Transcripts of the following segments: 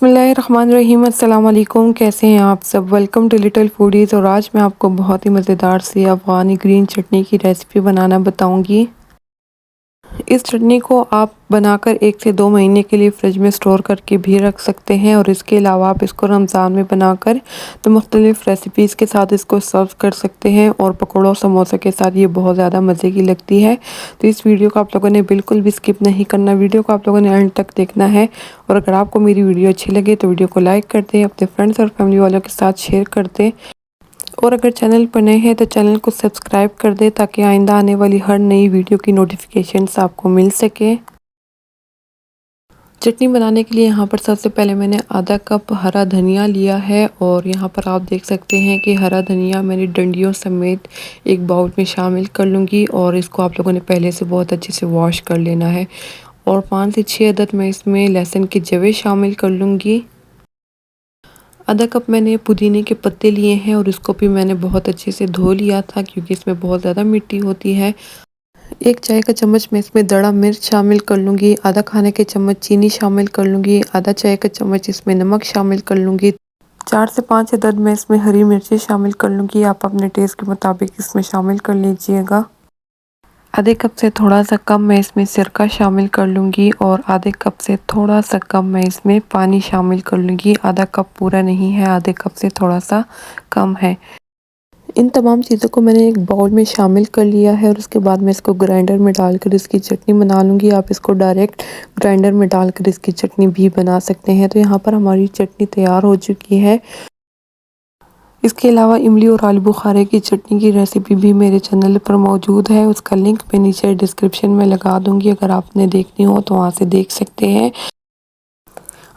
बिस्मिल्लाहिर्रहमानिर्रहीम अस्सलाम वालेकुम। कैसे हैं आप सब? Welcome to Little Foodies. और आज मैं आपको बहुत ही मज़ेदार सी अफ़गानी ग्रीन चटनी की रेसिपी बनाना बताऊंगी। इस चटनी को आप बनाकर 1 से 2 महीने के लिए फ्रिज में स्टोर करके भी रख सकते हैं और इसके अलावा आप इसको रमज़ान में बनाकर तो मुख्तलिफ़ रेसिपीज़ के साथ इसको सर्व कर सकते हैं और पकौड़ों समोसे के साथ ये बहुत ज़्यादा मज़े की लगती है। तो इस वीडियो को आप लोगों ने बिल्कुल भी स्किप नहीं करना, वीडियो को आप लोगों ने एंड तक देखना है। और अगर आपको मेरी वीडियो अच्छी लगे तो वीडियो को लाइक कर दें, अपने फ्रेंड्स और फैमिली वालों के साथ शेयर कर दें और अगर चैनल पर नए हैं तो चैनल को सब्सक्राइब कर दें ताकि आइंदा आने वाली हर नई वीडियो की नोटिफिकेशंस आपको मिल सके। चटनी बनाने के लिए यहाँ पर सबसे पहले मैंने आधा कप हरा धनिया लिया है और यहाँ पर आप देख सकते हैं कि हरा धनिया मैंने डंडियों समेत एक बाउल में शामिल कर लूँगी और इसको आप लोगों ने पहले से बहुत अच्छे से वॉश कर लेना है। और 5 से 6 अदद मैं इसमें लहसुन की जवें शामिल कर लूँगी। आधा कप मैंने पुदीने के पत्ते लिए हैं और इसको भी मैंने बहुत अच्छे से धो लिया था क्योंकि इसमें बहुत ज़्यादा मिट्टी होती है। 1 चाय का चम्मच मैं इसमें दड़ा मिर्च शामिल कर लूँगी, आधा खाने के चम्मच चीनी शामिल कर लूँगी, आधा चाय का चम्मच इसमें नमक शामिल कर लूँगी। 4 से 5 अदद मैं इसमें हरी मिर्ची शामिल कर लूँगी, आप अपने टेस्ट के मुताबिक इसमें शामिल कर लीजिएगा। आधे कप से थोड़ा सा कम मैं इसमें सिरका शामिल कर लूँगी और आधे कप से थोड़ा सा कम मैं इसमें पानी शामिल कर लूँगी। आधा कप पूरा नहीं है, आधे कप से थोड़ा सा कम है। इन तमाम चीज़ों को मैंने एक बाउल में शामिल कर लिया है और उसके बाद मैं इसको ग्राइंडर में डालकर इसकी चटनी बना लूँगी। आप इसको डायरेक्ट ग्राइंडर में डालकर इसकी चटनी भी बना सकते हैं। तो यहाँ पर हमारी चटनी तैयार हो चुकी है। इसके अलावा इमली और आलू बुखारे की चटनी की रेसिपी भी मेरे चैनल पर मौजूद है, उसका लिंक मैं नीचे डिस्क्रिप्शन में लगा दूँगी, अगर आपने देखनी हो तो वहाँ से देख सकते हैं।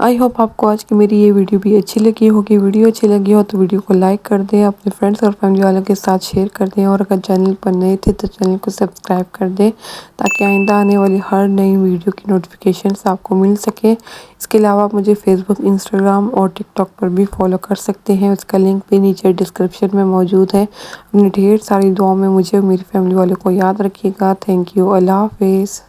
आई होप आपको आज की मेरी ये वीडियो भी अच्छी लगी होगी। वीडियो अच्छी लगी हो तो वीडियो को लाइक कर दें, अपने फ्रेंड्स और फैमिली वालों के साथ शेयर कर दें और अगर चैनल पर नए थे तो चैनल को सब्सक्राइब कर दें ताकि आइंदा आने वाली हर नई वीडियो की नोटिफिकेशंस आपको मिल सके। इसके अलावा आप मुझे फेसबुक, इंस्टाग्राम और टिकटॉक पर भी फॉलो कर सकते हैं, उसका लिंक भी नीचे डिस्क्रिप्शन में मौजूद है। अपनी ढेर सारी दुआओं में मुझे और मेरी फैमिली वालों को याद रखिएगा। Thank you. अल्लाह हाफिज़।